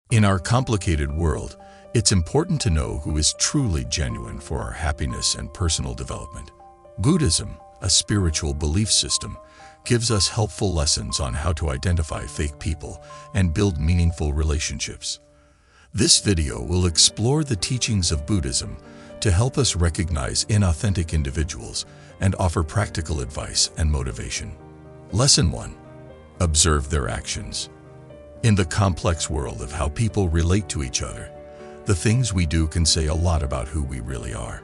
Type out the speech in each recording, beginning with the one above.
In our complicated world, it's important to know who is truly genuine for our happiness and personal development. Buddhism, a spiritual belief system, gives us helpful lessons on how to identify fake people and build meaningful relationships. This video will explore the teachings of Buddhism to help us recognize inauthentic individuals and offer practical advice and motivation. Lesson 1. Observe their actions. In the complex world of how people relate to each other, the things we do can say a lot about who we really are.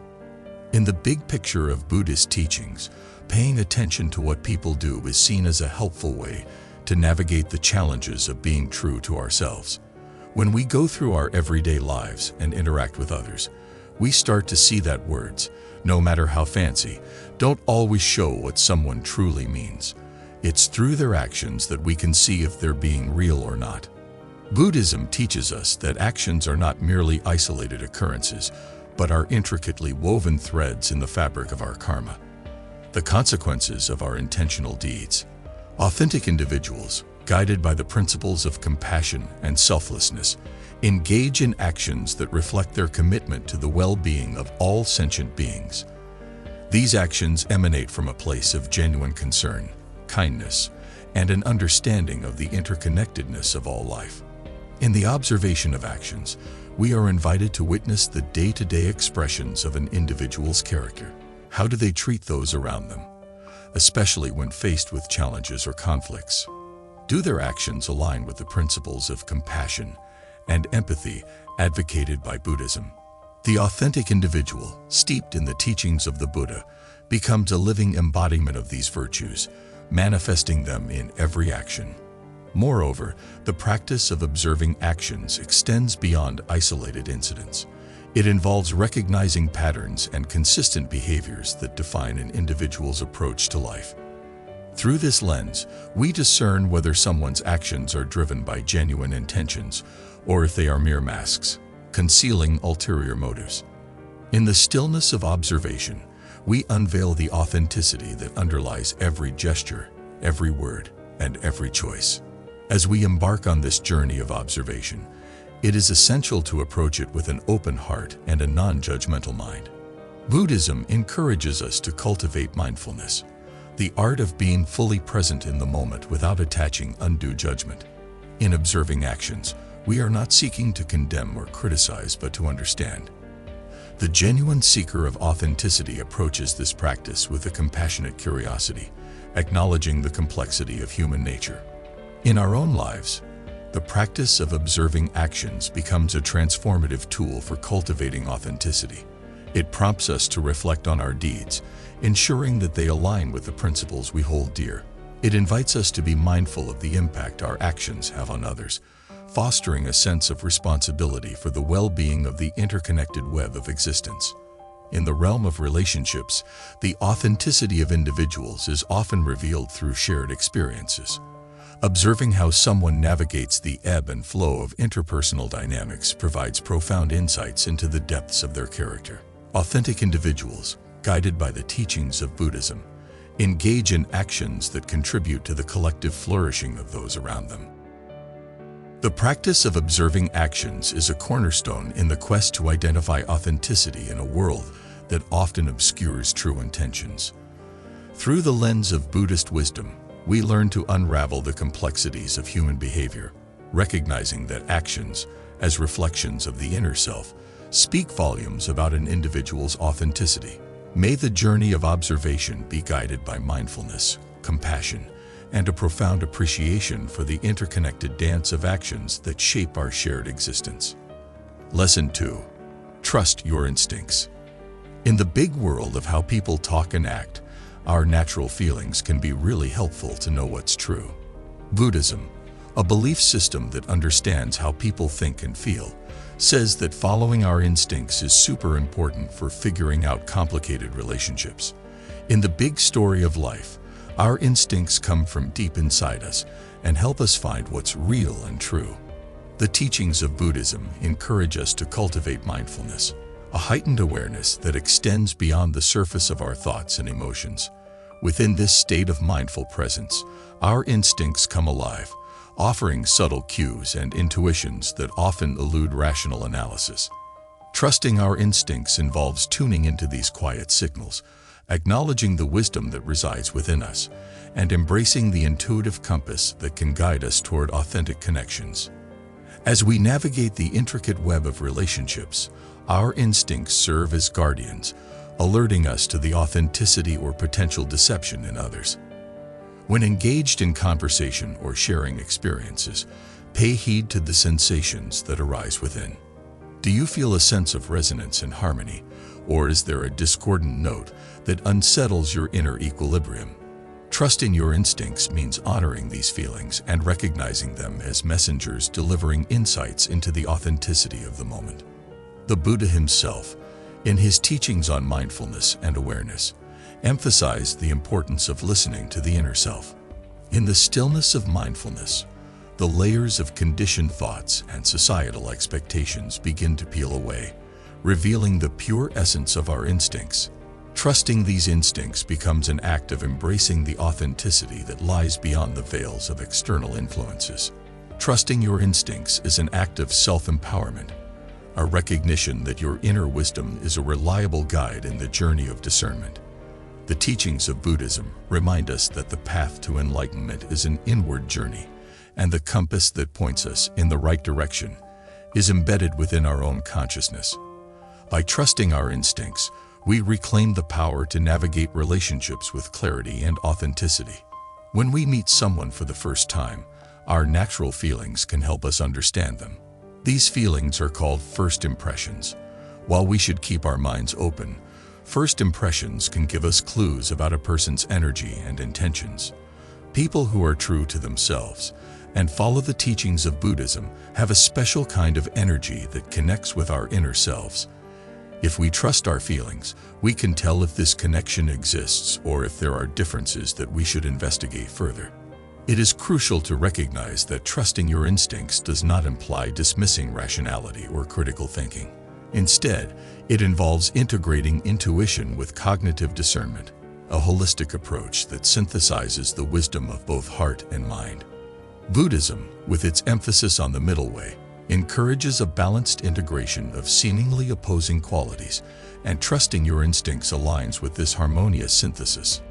In the big picture of Buddhist teachings, paying attention to what people do is seen as a helpful way to navigate the challenges of being true to ourselves. When we go through our everyday lives and interact with others, we start to see that words, no matter how fancy, don't always show what someone truly means. It's through their actions that we can see if they're being real or not. Buddhism teaches us that actions are not merely isolated occurrences, but are intricately woven threads in the fabric of our karma, the consequences of our intentional deeds. Authentic individuals, guided by the principles of compassion and selflessness, engage in actions that reflect their commitment to the well-being of all sentient beings. These actions emanate from a place of genuine concern, kindness, and an understanding of the interconnectedness of all life. In the observation of actions, we are invited to witness the day-to-day expressions of an individual's character. How do they treat those around them, especially when faced with challenges or conflicts? Do their actions align with the principles of compassion and empathy advocated by Buddhism? The authentic individual, steeped in the teachings of the Buddha, becomes a living embodiment of these virtues, manifesting them in every action. Moreover, the practice of observing actions extends beyond isolated incidents. It involves recognizing patterns and consistent behaviors that define an individual's approach to life. Through this lens, we discern whether someone's actions are driven by genuine intentions or if they are mere masks, concealing ulterior motives. In the stillness of observation, we unveil the authenticity that underlies every gesture, every word, and every choice. As we embark on this journey of observation, it is essential to approach it with an open heart and a non-judgmental mind. Buddhism encourages us to cultivate mindfulness, the art of being fully present in the moment without attaching undue judgment. In observing actions, we are not seeking to condemn or criticize, but to understand. The genuine seeker of authenticity approaches this practice with a compassionate curiosity, acknowledging the complexity of human nature. In our own lives, the practice of observing actions becomes a transformative tool for cultivating authenticity. It prompts us to reflect on our deeds, ensuring that they align with the principles we hold dear. It invites us to be mindful of the impact our actions have on others, fostering a sense of responsibility for the well-being of the interconnected web of existence. In the realm of relationships, the authenticity of individuals is often revealed through shared experiences. Observing how someone navigates the ebb and flow of interpersonal dynamics provides profound insights into the depths of their character. Authentic individuals, guided by the teachings of Buddhism, engage in actions that contribute to the collective flourishing of those around them. The practice of observing actions is a cornerstone in the quest to identify authenticity in a world that often obscures true intentions. Through the lens of Buddhist wisdom, we learn to unravel the complexities of human behavior, recognizing that actions, as reflections of the inner self, speak volumes about an individual's authenticity. May the journey of observation be guided by mindfulness, compassion, and a profound appreciation for the interconnected dance of actions that shape our shared existence. Lesson 2. Trust your instincts. In the big world of how people talk and act, our natural feelings can be really helpful to know what's true. Buddhism, a belief system that understands how people think and feel, says that following our instincts is super important for figuring out complicated relationships. In the big story of life, our instincts come from deep inside us and help us find what's real and true. The teachings of Buddhism encourage us to cultivate mindfulness, a heightened awareness that extends beyond the surface of our thoughts and emotions. Within this state of mindful presence, our instincts come alive, offering subtle cues and intuitions that often elude rational analysis. Trusting our instincts involves tuning into these quiet signals, acknowledging the wisdom that resides within us, and embracing the intuitive compass that can guide us toward authentic connections. As we navigate the intricate web of relationships, our instincts serve as guardians, alerting us to the authenticity or potential deception in others. When engaged in conversation or sharing experiences, pay heed to the sensations that arise within. Do you feel a sense of resonance and harmony, or is there a discordant note that unsettles your inner equilibrium? Trusting your instincts means honoring these feelings and recognizing them as messengers delivering insights into the authenticity of the moment. The Buddha himself, in his teachings on mindfulness and awareness, emphasized the importance of listening to the inner self. In the stillness of mindfulness, the layers of conditioned thoughts and societal expectations begin to peel away, revealing the pure essence of our instincts. Trusting these instincts becomes an act of embracing the authenticity that lies beyond the veils of external influences. Trusting your instincts is an act of self-empowerment, a recognition that your inner wisdom is a reliable guide in the journey of discernment. The teachings of Buddhism remind us that the path to enlightenment is an inward journey, and the compass that points us in the right direction is embedded within our own consciousness. By trusting our instincts, we reclaim the power to navigate relationships with clarity and authenticity. When we meet someone for the first time, our natural feelings can help us understand them. These feelings are called first impressions. While we should keep our minds open, first impressions can give us clues about a person's energy and intentions. People who are true to themselves and follow the teachings of Buddhism have a special kind of energy that connects with our inner selves. If we trust our feelings, we can tell if this connection exists or if there are differences that we should investigate further. It is crucial to recognize that trusting your instincts does not imply dismissing rationality or critical thinking. Instead, it involves integrating intuition with cognitive discernment, a holistic approach that synthesizes the wisdom of both heart and mind. Buddhism, with its emphasis on the middle way, encourages a balanced integration of seemingly opposing qualities, and trusting your instincts aligns with this harmonious synthesis.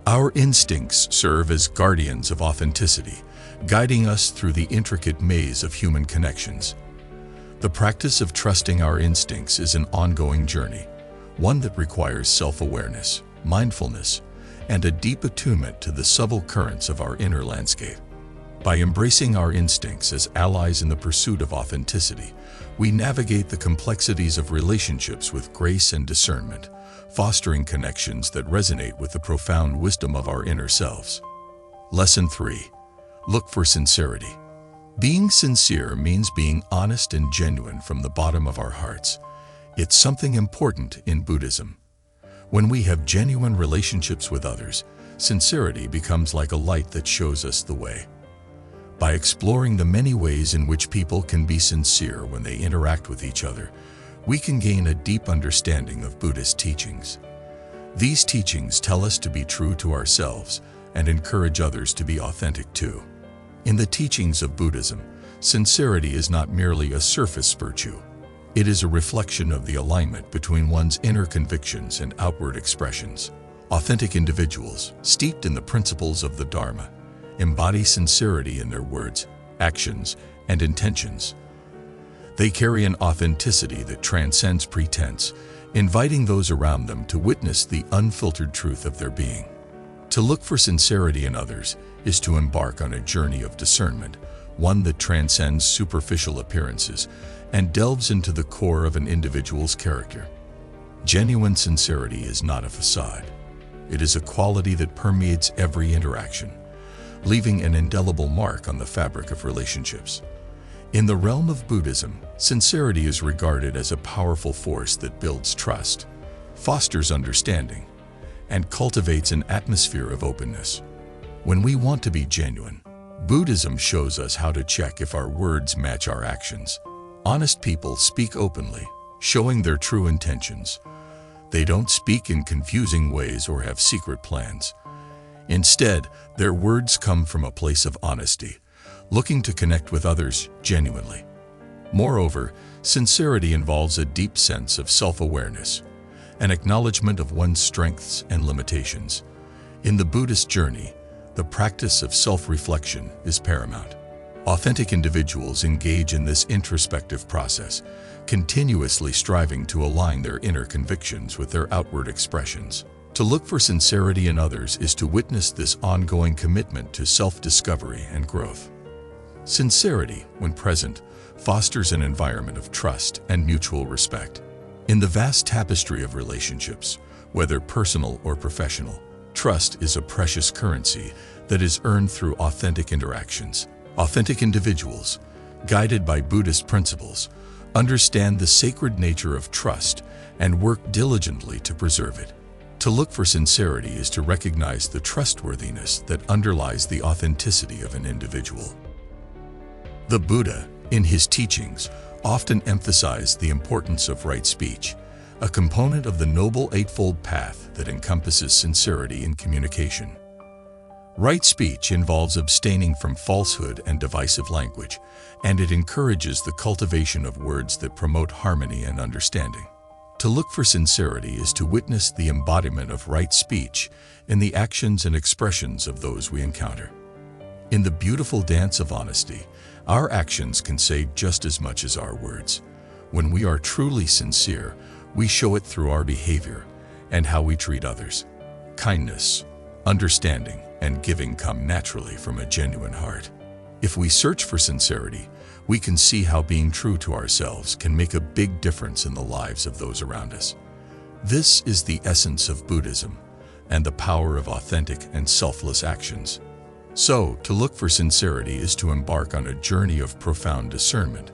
Our instincts serve as guardians of authenticity, guiding us through the intricate maze of human connections. The practice of trusting our instincts is an ongoing journey, one that requires self-awareness, mindfulness, and a deep attunement to the subtle currents of our inner landscape. By embracing our instincts as allies in the pursuit of authenticity, we navigate the complexities of relationships with grace and discernment, fostering connections that resonate with the profound wisdom of our inner selves. Lesson 3. Look for sincerity. Being sincere means being honest and genuine from the bottom of our hearts. It's something important in Buddhism. When we have genuine relationships with others, sincerity becomes like a light that shows us the way. By exploring the many ways in which people can be sincere when they interact with each other, we can gain a deep understanding of Buddhist teachings. These teachings tell us to be true to ourselves and encourage others to be authentic too. In the teachings of Buddhism, sincerity is not merely a surface virtue. It is a reflection of the alignment between one's inner convictions and outward expressions. Authentic individuals, steeped in the principles of the Dharma, embody sincerity in their words, actions, and intentions. They carry an authenticity that transcends pretense, inviting those around them to witness the unfiltered truth of their being. To look for sincerity in others is to embark on a journey of discernment, one that transcends superficial appearances and delves into the core of an individual's character. Genuine sincerity is not a facade. It is a quality that permeates every interaction, leaving an indelible mark on the fabric of relationships. In the realm of Buddhism, sincerity is regarded as a powerful force that builds trust, fosters understanding, and cultivates an atmosphere of openness. When we want to be genuine, Buddhism shows us how to check if our words match our actions. Honest people speak openly, showing their true intentions. They don't speak in confusing ways or have secret plans. Instead, their words come from a place of honesty, looking to connect with others genuinely. Moreover, sincerity involves a deep sense of self-awareness, an acknowledgement of one's strengths and limitations. In the Buddhist journey, the practice of self-reflection is paramount. Authentic individuals engage in this introspective process, continuously striving to align their inner convictions with their outward expressions. To look for sincerity in others is to witness this ongoing commitment to self-discovery and growth. Sincerity, when present, fosters an environment of trust and mutual respect. In the vast tapestry of relationships, whether personal or professional, trust is a precious currency that is earned through authentic interactions. Authentic individuals, guided by Buddhist principles, understand the sacred nature of trust and work diligently to preserve it. To look for sincerity is to recognize the trustworthiness that underlies the authenticity of an individual. The Buddha, in his teachings, often emphasized the importance of right speech, a component of the Noble Eightfold Path that encompasses sincerity in communication. Right speech involves abstaining from falsehood and divisive language, and it encourages the cultivation of words that promote harmony and understanding. To look for sincerity is to witness the embodiment of right speech in the actions and expressions of those we encounter. In the beautiful dance of honesty, our actions can say just as much as our words. When we are truly sincere, we show it through our behavior and how we treat others. Kindness, understanding, and giving come naturally from a genuine heart. If we search for sincerity, we can see how being true to ourselves can make a big difference in the lives of those around us. This is the essence of Buddhism and the power of authentic and selfless actions. So, to look for sincerity is to embark on a journey of profound discernment,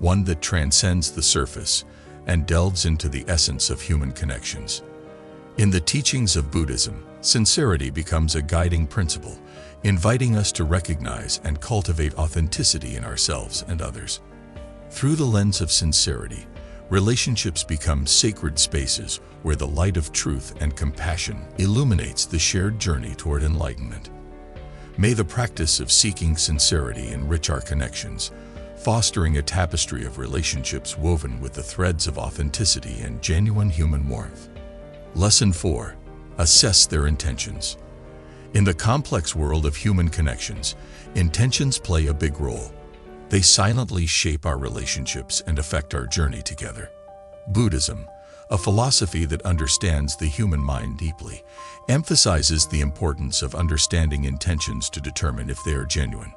one that transcends the surface and delves into the essence of human connections. In the teachings of Buddhism, sincerity becomes a guiding principle, inviting us to recognize and cultivate authenticity in ourselves and others. Through the lens of sincerity, relationships become sacred spaces where the light of truth and compassion illuminates the shared journey toward enlightenment. May the practice of seeking sincerity enrich our connections, fostering a tapestry of relationships woven with the threads of authenticity and genuine human warmth. Lesson 4. Assess their intentions. In the complex world of human connections, intentions play a big role. They silently shape our relationships and affect our journey together. Buddhism, a philosophy that understands the human mind deeply, emphasizes the importance of understanding intentions to determine if they are genuine.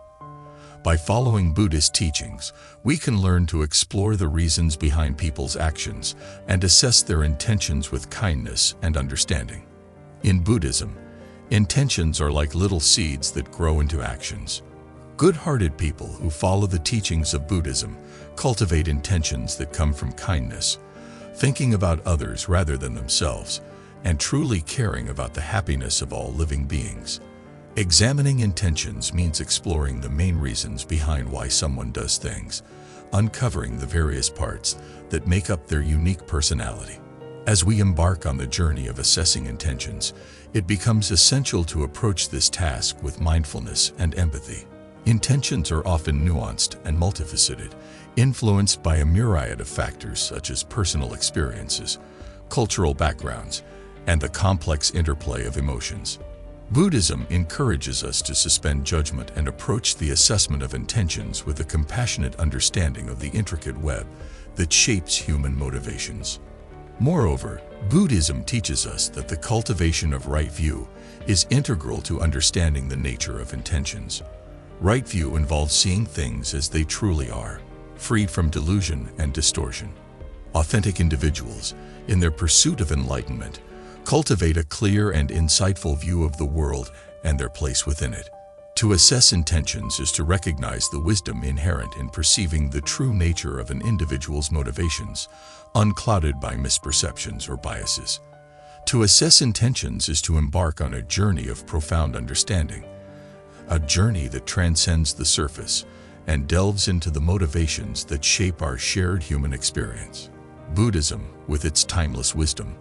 By following Buddhist teachings, we can learn to explore the reasons behind people's actions and assess their intentions with kindness and understanding. In Buddhism, intentions are like little seeds that grow into actions. Good-hearted people who follow the teachings of Buddhism cultivate intentions that come from kindness, thinking about others rather than themselves, and truly caring about the happiness of all living beings. Examining intentions means exploring the main reasons behind why someone does things, uncovering the various parts that make up their unique personality. As we embark on the journey of assessing intentions, it becomes essential to approach this task with mindfulness and empathy. Intentions are often nuanced and multifaceted, influenced by a myriad of factors such as personal experiences, cultural backgrounds, and the complex interplay of emotions. Buddhism encourages us to suspend judgment and approach the assessment of intentions with a compassionate understanding of the intricate web that shapes human motivations. Moreover, Buddhism teaches us that the cultivation of right view is integral to understanding the nature of intentions. Right view involves seeing things as they truly are, freed from delusion and distortion. Authentic individuals, in their pursuit of enlightenment, cultivate a clear and insightful view of the world and their place within it. To assess intentions is to recognize the wisdom inherent in perceiving the true nature of an individual's motivations, unclouded by misperceptions or biases. To assess intentions is to embark on a journey of profound understanding, a journey that transcends the surface and delves into the motivations that shape our shared human experience. Buddhism, with its timeless wisdom,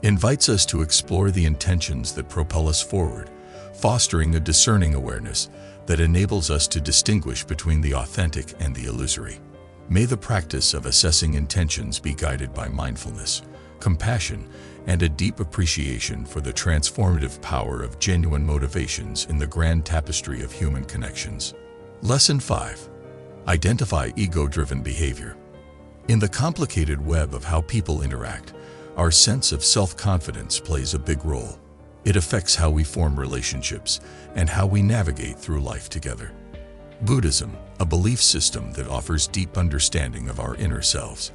invites us to explore the intentions that propel us forward, fostering a discerning awareness that enables us to distinguish between the authentic and the illusory. May the practice of assessing intentions be guided by mindfulness, compassion, and a deep appreciation for the transformative power of genuine motivations in the grand tapestry of human connections. Lesson 5. Identify ego-driven behavior. In the complicated web of how people interact, our sense of self-confidence plays a big role. It affects how we form relationships and how we navigate through life together. Buddhism, a belief system that offers deep understanding of our inner selves,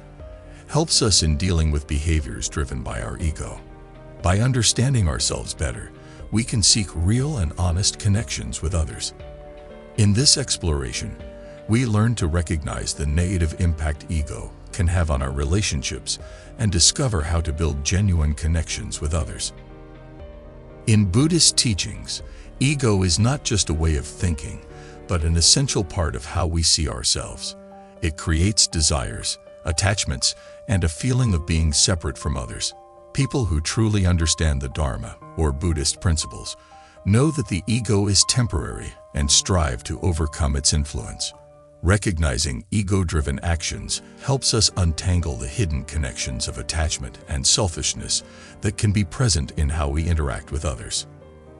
helps us in dealing with behaviors driven by our ego. By understanding ourselves better, we can seek real and honest connections with others. In this exploration, we learn to recognize the negative impact ego can have on our relationships and discover how to build genuine connections with others. In Buddhist teachings, ego is not just a way of thinking, but an essential part of how we see ourselves. It creates desires, attachments, and a feeling of being separate from others. People who truly understand the Dharma, or Buddhist principles, know that the ego is temporary and strive to overcome its influence. Recognizing ego-driven actions helps us untangle the hidden connections of attachment and selfishness that can be present in how we interact with others.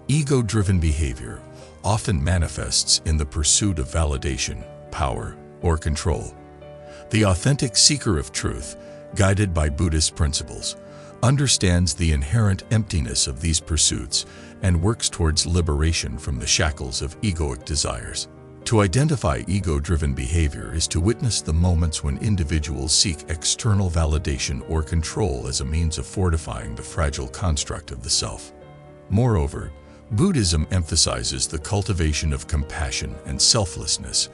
Ego-driven behavior often manifests in the pursuit of validation, power, or control. The authentic seeker of truth, guided by Buddhist principles, understands the inherent emptiness of these pursuits and works towards liberation from the shackles of egoic desires. To identify ego-driven behavior is to witness the moments when individuals seek external validation or control as a means of fortifying the fragile construct of the self. Moreover, Buddhism emphasizes the cultivation of compassion and selflessness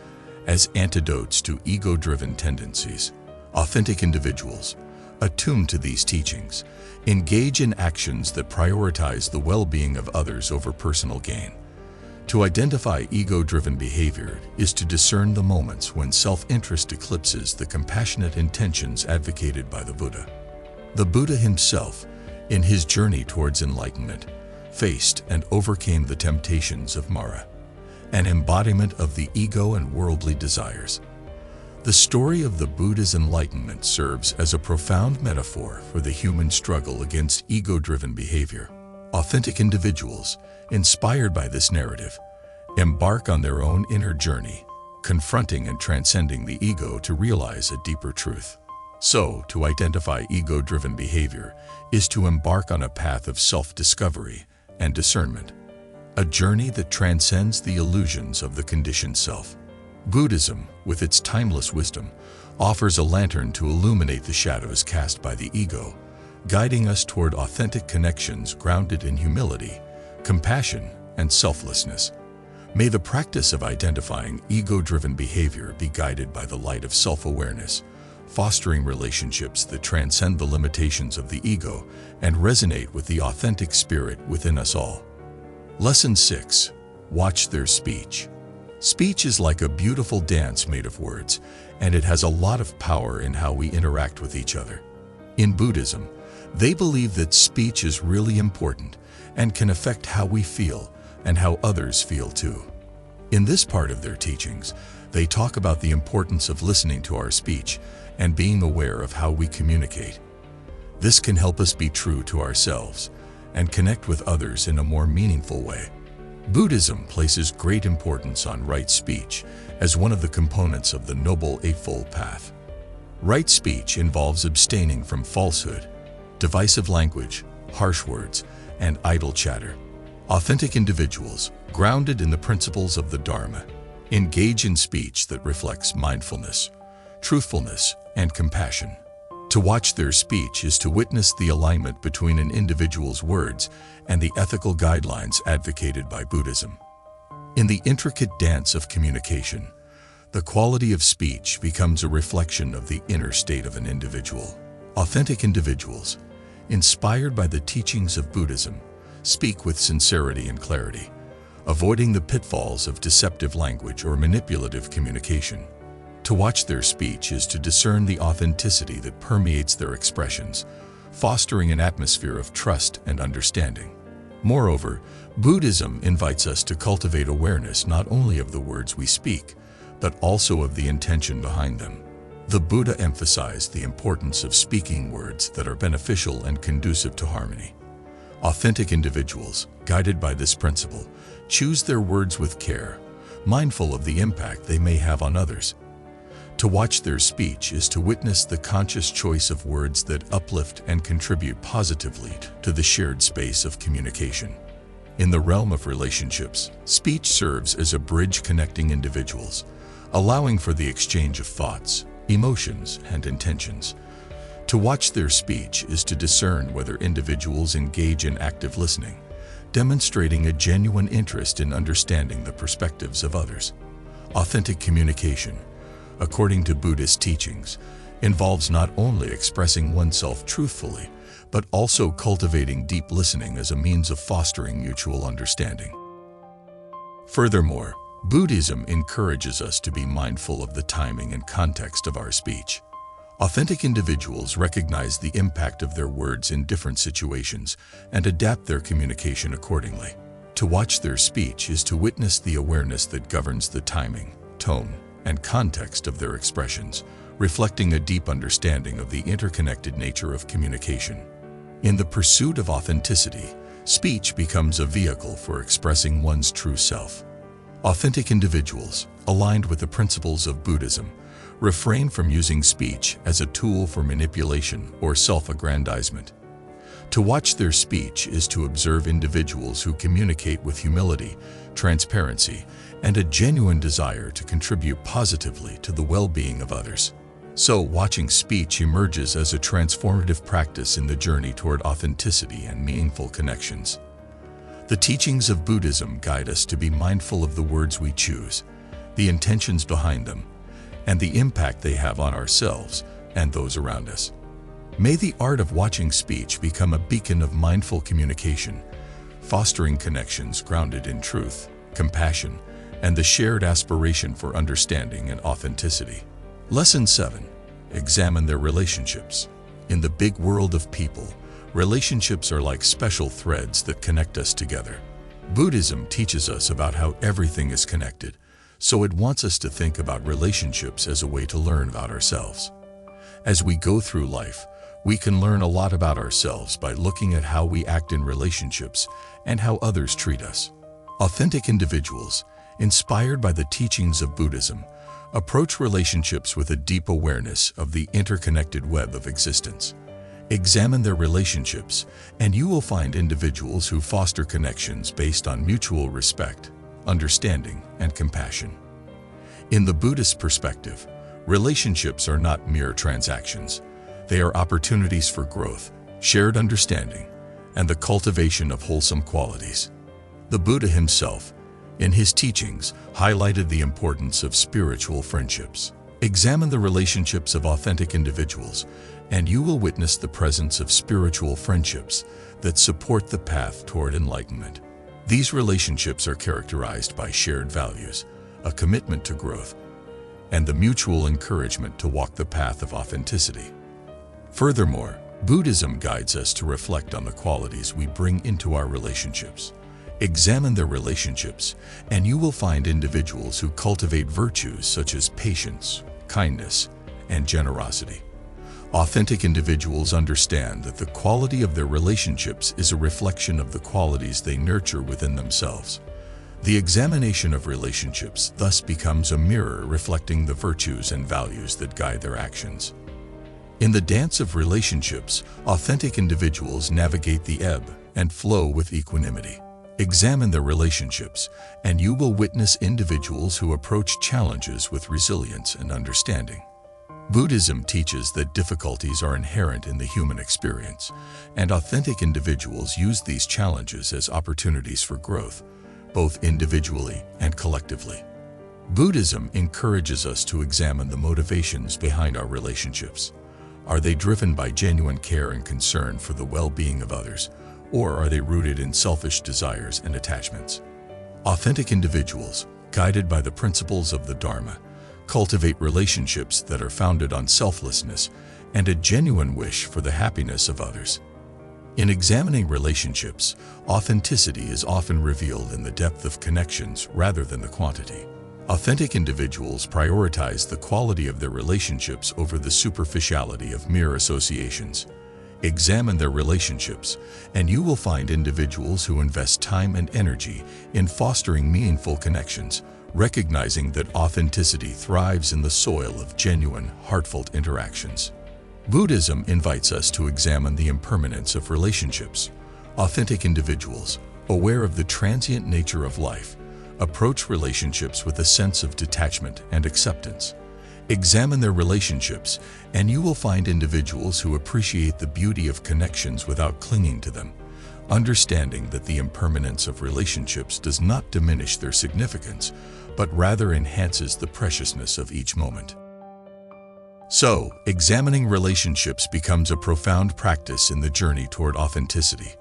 as antidotes to ego-driven tendencies. Authentic individuals, attuned to these teachings, engage in actions that prioritize the well-being of others over personal gain. To identify ego-driven behavior is to discern the moments when self-interest eclipses the compassionate intentions advocated by the Buddha. The Buddha himself, in his journey towards enlightenment, faced and overcame the temptations of Mara, an embodiment of the ego and worldly desires. The story of the Buddha's enlightenment serves as a profound metaphor for the human struggle against ego-driven behavior. Authentic individuals, inspired by this narrative, embark on their own inner journey, confronting and transcending the ego to realize a deeper truth. So, to identify ego-driven behavior is to embark on a path of self-discovery and discernment, a journey that transcends the illusions of the conditioned self. Buddhism, with its timeless wisdom, offers a lantern to illuminate the shadows cast by the ego, guiding us toward authentic connections grounded in humility, compassion, and selflessness. May the practice of identifying ego-driven behavior be guided by the light of self-awareness, fostering relationships that transcend the limitations of the ego and resonate with the authentic spirit within us all. Lesson 6. Watch their speech. Speech is like a beautiful dance made of words, and it has a lot of power in how we interact with each other. In Buddhism, they believe that speech is really important and can affect how we feel and how others feel too. In this part of their teachings, they talk about the importance of listening to our speech and being aware of how we communicate. This can help us be true to ourselves and connect with others in a more meaningful way. Buddhism places great importance on right speech as one of the components of the Noble Eightfold Path. Right speech involves abstaining from falsehood, divisive language, harsh words, and idle chatter. Authentic individuals, grounded in the principles of the Dharma, engage in speech that reflects mindfulness, truthfulness, and compassion. To watch their speech is to witness the alignment between an individual's words and the ethical guidelines advocated by Buddhism. In the intricate dance of communication, the quality of speech becomes a reflection of the inner state of an individual. Authentic individuals, inspired by the teachings of Buddhism, speak with sincerity and clarity, avoiding the pitfalls of deceptive language or manipulative communication. To watch their speech is to discern the authenticity that permeates their expressions, fostering an atmosphere of trust and understanding. Moreover, Buddhism invites us to cultivate awareness not only of the words we speak, but also of the intention behind them. The Buddha emphasized the importance of speaking words that are beneficial and conducive to harmony. Authentic individuals, guided by this principle, choose their words with care, mindful of the impact they may have on others. To watch their speech is to witness the conscious choice of words that uplift and contribute positively to the shared space of communication. In the realm of relationships, speech serves as a bridge connecting individuals, allowing for the exchange of thoughts, emotions, and intentions. To watch their speech is to discern whether individuals engage in active listening, demonstrating a genuine interest in understanding the perspectives of others. Authentic communication, according to Buddhist teachings, involves not only expressing oneself truthfully, but also cultivating deep listening as a means of fostering mutual understanding. Furthermore, Buddhism encourages us to be mindful of the timing and context of our speech. Authentic individuals recognize the impact of their words in different situations and adapt their communication accordingly. To watch their speech is to witness the awareness that governs the timing, tone, and context of their expressions, reflecting a deep understanding of the interconnected nature of communication. In the pursuit of authenticity, speech becomes a vehicle for expressing one's true self. Authentic individuals, aligned with the principles of Buddhism, refrain from using speech as a tool for manipulation or self-aggrandizement. To watch their speech is to observe individuals who communicate with humility, transparency, and a genuine desire to contribute positively to the well-being of others. So, watching speech emerges as a transformative practice in the journey toward authenticity and meaningful connections. The teachings of Buddhism guide us to be mindful of the words we choose, the intentions behind them, and the impact they have on ourselves and those around us. May the art of watching speech become a beacon of mindful communication, fostering connections grounded in truth, compassion, and the shared aspiration for understanding and authenticity. Lesson 7. Examine their relationships. In the big world of people, relationships are like special threads that connect us together. Buddhism teaches us about how everything is connected, so it wants us to think about relationships as a way to learn about ourselves. As we go through life, we can learn a lot about ourselves by looking at how we act in relationships and how others treat us. Authentic individuals, inspired by the teachings of Buddhism, approach relationships with a deep awareness of the interconnected web of existence. Examine their relationships, and you will find individuals who foster connections based on mutual respect, understanding, and compassion. In the Buddhist perspective, relationships are not mere transactions. They are opportunities for growth, shared understanding, and the cultivation of wholesome qualities. The Buddha himself, in his teachings, highlighted the importance of spiritual friendships. Examine the relationships of authentic individuals, and you will witness the presence of spiritual friendships that support the path toward enlightenment. These relationships are characterized by shared values, a commitment to growth, and the mutual encouragement to walk the path of authenticity. Furthermore, Buddhism guides us to reflect on the qualities we bring into our relationships. Examine their relationships, and you will find individuals who cultivate virtues such as patience, kindness, and generosity. Authentic individuals understand that the quality of their relationships is a reflection of the qualities they nurture within themselves. The examination of relationships thus becomes a mirror reflecting the virtues and values that guide their actions. In the dance of relationships, authentic individuals navigate the ebb and flow with equanimity. Examine their relationships, and you will witness individuals who approach challenges with resilience and understanding. Buddhism teaches that difficulties are inherent in the human experience, and authentic individuals use these challenges as opportunities for growth, both individually and collectively. Buddhism encourages us to examine the motivations behind our relationships. Are they driven by genuine care and concern for the well-being of others, or are they rooted in selfish desires and attachments? Authentic individuals, guided by the principles of the Dharma, cultivate relationships that are founded on selflessness and a genuine wish for the happiness of others. In examining relationships, authenticity is often revealed in the depth of connections rather than the quantity. Authentic individuals prioritize the quality of their relationships over the superficiality of mere associations. Examine their relationships, and you will find individuals who invest time and energy in fostering meaningful connections, recognizing that authenticity thrives in the soil of genuine, heartfelt interactions. Buddhism invites us to examine the impermanence of relationships. Authentic individuals, aware of the transient nature of life, approach relationships with a sense of detachment and acceptance. Examine their relationships, and you will find individuals who appreciate the beauty of connections without clinging to them, understanding that the impermanence of relationships does not diminish their significance, but rather enhances the preciousness of each moment. So, examining relationships becomes a profound practice in the journey toward authenticity.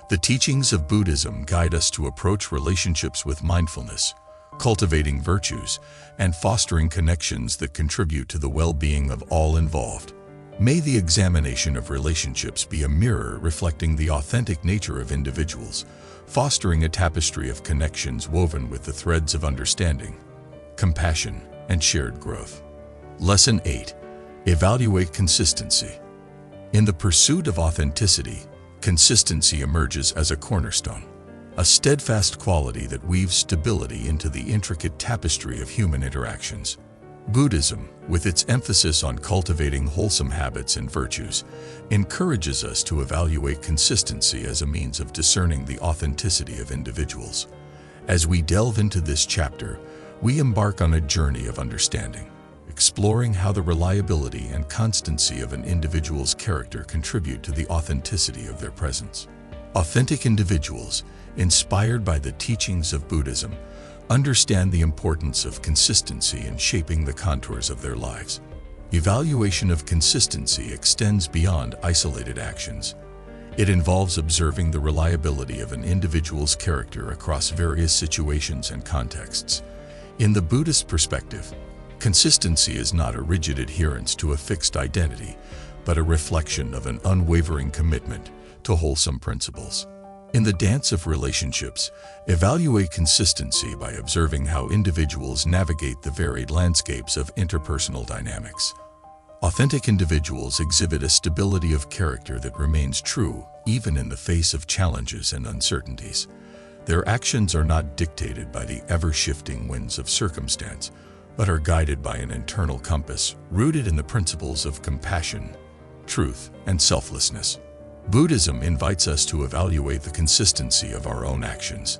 The teachings of Buddhism guide us to approach relationships with mindfulness, cultivating virtues, and fostering connections that contribute to the well-being of all involved. May the examination of relationships be a mirror reflecting the authentic nature of individuals, fostering a tapestry of connections woven with the threads of understanding, compassion, and shared growth. Lesson 8. Evaluate consistency. In the pursuit of authenticity, consistency emerges as a cornerstone, a steadfast quality that weaves stability into the intricate tapestry of human interactions. Buddhism, with its emphasis on cultivating wholesome habits and virtues, encourages us to evaluate consistency as a means of discerning the authenticity of individuals. As we delve into this chapter, we embark on a journey of understanding, exploring how the reliability and constancy of an individual's character contribute to the authenticity of their presence. Authentic individuals, inspired by the teachings of Buddhism, understand the importance of consistency in shaping the contours of their lives. Evaluation of consistency extends beyond isolated actions. It involves observing the reliability of an individual's character across various situations and contexts. In the Buddhist perspective, consistency is not a rigid adherence to a fixed identity, but a reflection of an unwavering commitment to wholesome principles. In the dance of relationships, evaluate consistency by observing how individuals navigate the varied landscapes of interpersonal dynamics. Authentic individuals exhibit a stability of character that remains true even in the face of challenges and uncertainties. Their actions are not dictated by the ever-shifting winds of circumstance, but are guided by an internal compass rooted in the principles of compassion, truth, and selflessness. Buddhism invites us to evaluate the consistency of our own actions.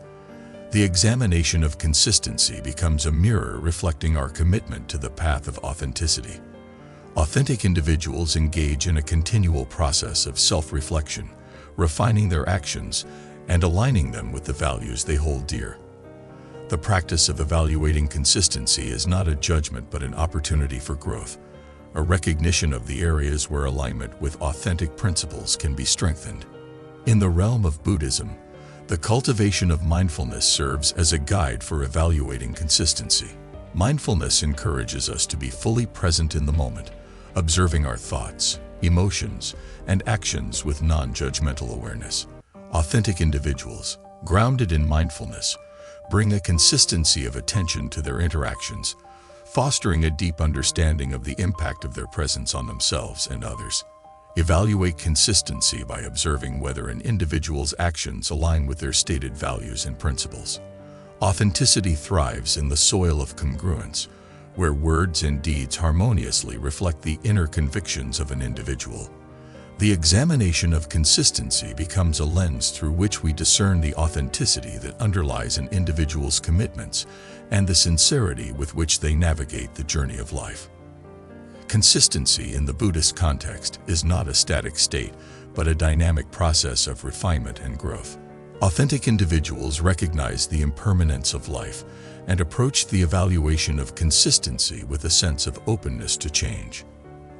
The examination of consistency becomes a mirror reflecting our commitment to the path of authenticity. Authentic individuals engage in a continual process of self-reflection, refining their actions and aligning them with the values they hold dear. The practice of evaluating consistency is not a judgment but an opportunity for growth, a recognition of the areas where alignment with authentic principles can be strengthened. In the realm of Buddhism, the cultivation of mindfulness serves as a guide for evaluating consistency. Mindfulness encourages us to be fully present in the moment, observing our thoughts, emotions, and actions with non-judgmental awareness. Authentic individuals, grounded in mindfulness, bring a consistency of attention to their interactions, fostering a deep understanding of the impact of their presence on themselves and others. Evaluate consistency by observing whether an individual's actions align with their stated values and principles. Authenticity thrives in the soil of congruence, where words and deeds harmoniously reflect the inner convictions of an individual. The examination of consistency becomes a lens through which we discern the authenticity that underlies an individual's commitments and the sincerity with which they navigate the journey of life. Consistency in the Buddhist context is not a static state, but a dynamic process of refinement and growth. Authentic individuals recognize the impermanence of life and approach the evaluation of consistency with a sense of openness to change.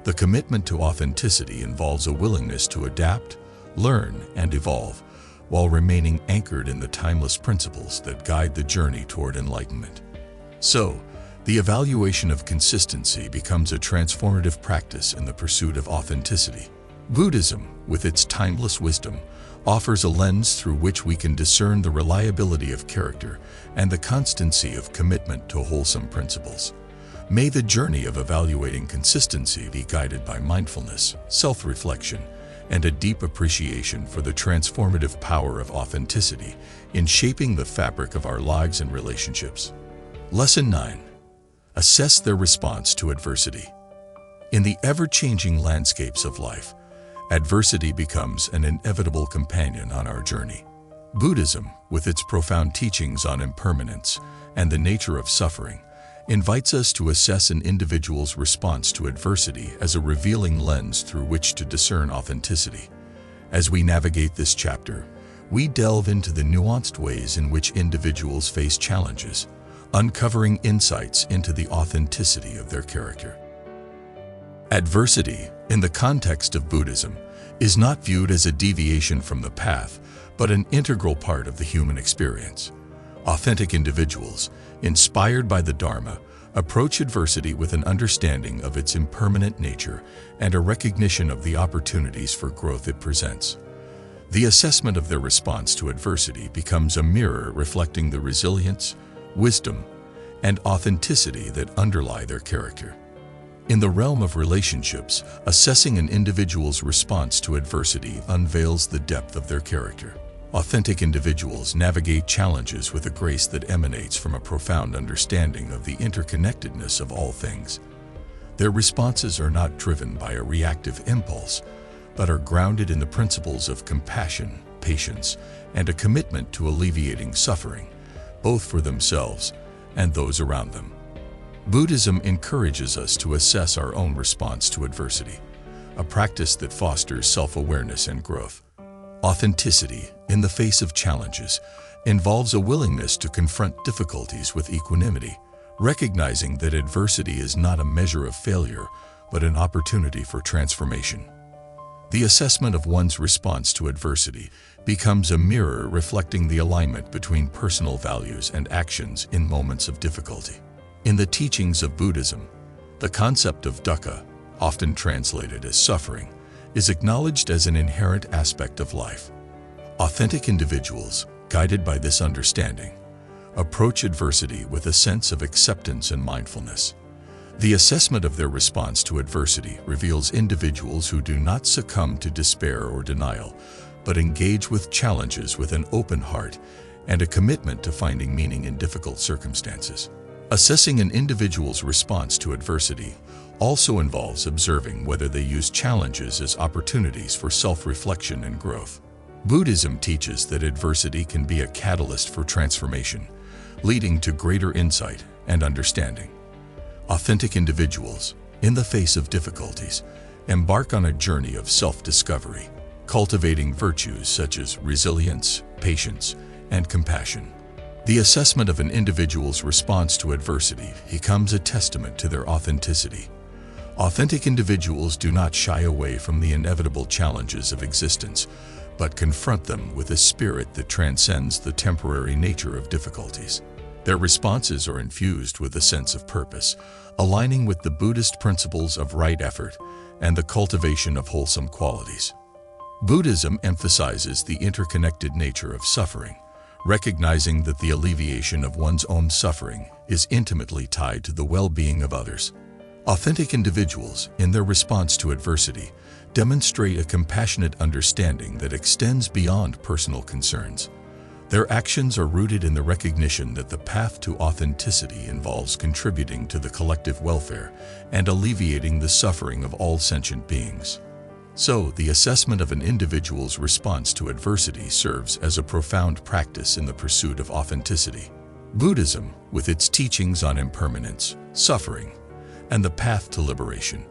The commitment to authenticity involves a willingness to adapt, learn, and evolve, while remaining anchored in the timeless principles that guide the journey toward enlightenment. So, the evaluation of consistency becomes a transformative practice in the pursuit of authenticity. Buddhism, with its timeless wisdom, offers a lens through which we can discern the reliability of character and the constancy of commitment to wholesome principles. May the journey of evaluating consistency be guided by mindfulness, self-reflection, and a deep appreciation for the transformative power of authenticity in shaping the fabric of our lives and relationships. Lesson 9. Assess their response to adversity. In the ever-changing landscapes of life, adversity becomes an inevitable companion on our journey. Buddhism, with its profound teachings on impermanence and the nature of suffering, invites us to assess an individual's response to adversity as a revealing lens through which to discern authenticity. As we navigate this chapter, we delve into the nuanced ways in which individuals face challenges, uncovering insights into the authenticity of their character. Adversity, in the context of Buddhism, is not viewed as a deviation from the path, but an integral part of the human experience. Authentic individuals, inspired by the Dharma, approach adversity with an understanding of its impermanent nature and a recognition of the opportunities for growth it presents. The assessment of their response to adversity becomes a mirror reflecting the resilience, wisdom, and authenticity that underlie their character. In the realm of relationships, assessing an individual's response to adversity unveils the depth of their character. Authentic individuals navigate challenges with a grace that emanates from a profound understanding of the interconnectedness of all things. Their responses are not driven by a reactive impulse, but are grounded in the principles of compassion, patience, and a commitment to alleviating suffering, both for themselves and those around them. Buddhism encourages us to assess our own response to adversity, a practice that fosters self-awareness and growth. Authenticity, in the face of challenges, involves a willingness to confront difficulties with equanimity, recognizing that adversity is not a measure of failure, but an opportunity for transformation. The assessment of one's response to adversity becomes a mirror reflecting the alignment between personal values and actions in moments of difficulty. In the teachings of Buddhism, the concept of dukkha, often translated as suffering, is acknowledged as an inherent aspect of life. Authentic individuals, guided by this understanding, approach adversity with a sense of acceptance and mindfulness. The assessment of their response to adversity reveals individuals who do not succumb to despair or denial, but engage with challenges with an open heart and a commitment to finding meaning in difficult circumstances. Assessing an individual's response to adversity also involves observing whether they use challenges as opportunities for self-reflection and growth. Buddhism teaches that adversity can be a catalyst for transformation, leading to greater insight and understanding. Authentic individuals, in the face of difficulties, embark on a journey of self-discovery, cultivating virtues such as resilience, patience, and compassion. The assessment of an individual's response to adversity becomes a testament to their authenticity. Authentic individuals do not shy away from the inevitable challenges of existence, but confront them with a spirit that transcends the temporary nature of difficulties. Their responses are infused with a sense of purpose, aligning with the Buddhist principles of right effort and the cultivation of wholesome qualities. Buddhism emphasizes the interconnected nature of suffering, recognizing that the alleviation of one's own suffering is intimately tied to the well-being of others. Authentic individuals, in their response to adversity, demonstrate a compassionate understanding that extends beyond personal concerns. Their actions are rooted in the recognition that the path to authenticity involves contributing to the collective welfare and alleviating the suffering of all sentient beings. So, the assessment of an individual's response to adversity serves as a profound practice in the pursuit of authenticity. Buddhism, with its teachings on impermanence, suffering, and the path to liberation,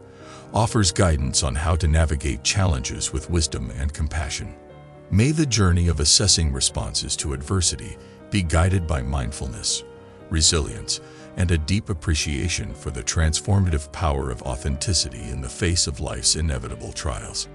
offers guidance on how to navigate challenges with wisdom and compassion. May the journey of assessing responses to adversity be guided by mindfulness, resilience, and a deep appreciation for the transformative power of authenticity in the face of life's inevitable trials.